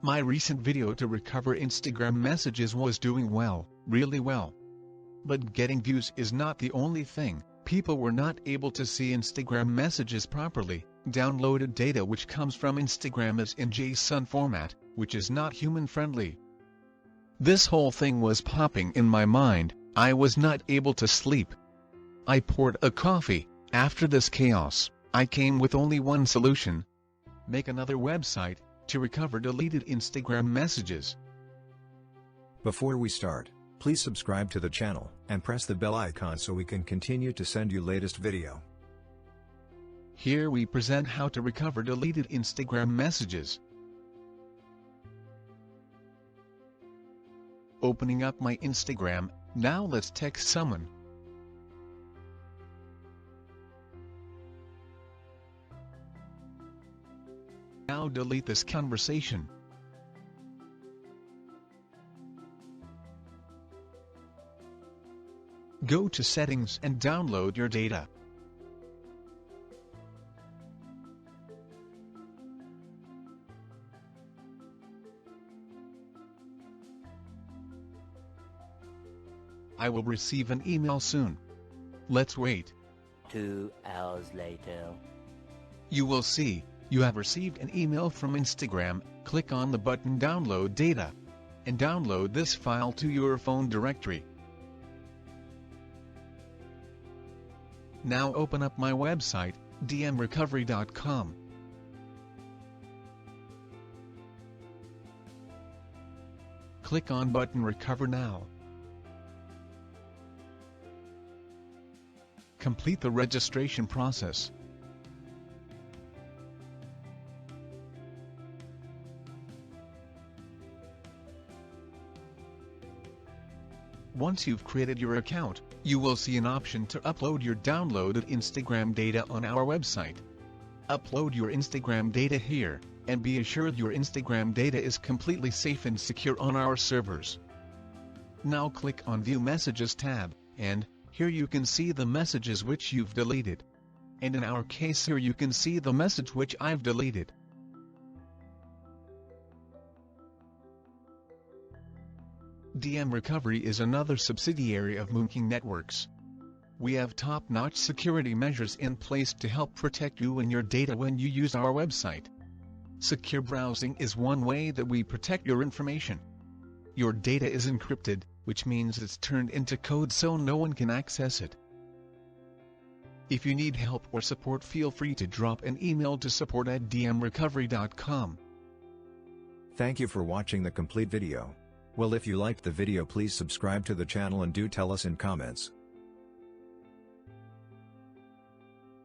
My recent video to recover Instagram messages was doing well, really well. But getting views is not the only thing. People were not able to see Instagram messages properly. Downloaded data which comes from Instagram is in JSON format, which is not human-friendly. This whole thing was popping in my mind. I was not able to sleep. I poured a coffee. After this chaos, I came with only one solution. Make another website to recover deleted Instagram messages. Before we start, please subscribe to the channel and press the bell icon so we can continue to send you latest video. Here we present how to recover deleted Instagram messages. Opening up my Instagram, now let's text someone. Now delete this conversation. Go to settings and download your data. I will receive an email soon. Let's wait. 2 hours later. You will see, you have received an email from Instagram. Click on the button Download Data and download this file to your phone directory. Now open up my website, dmrecovery.com. Click on button Recover Now. Complete the registration process. Once you've created your account, you will see an option to upload your downloaded Instagram data on our website. Upload your Instagram data here, and be assured your Instagram data is completely safe and secure on our servers. Now click on View Messages tab, and here you can see the messages which you've deleted. And in our case here you can see the message which I've deleted. DM Recovery is another subsidiary of Moonking Networks. We have top-notch security measures in place to help protect you and your data when you use our website. Secure browsing is one way that we protect your information. Your data is encrypted, which means it's turned into code so no one can access it. If you need help or support, feel free to drop an email to support@dmrecovery.com. Thank you for watching the complete video. Well, if you liked the video, please subscribe to the channel and do tell us in comments.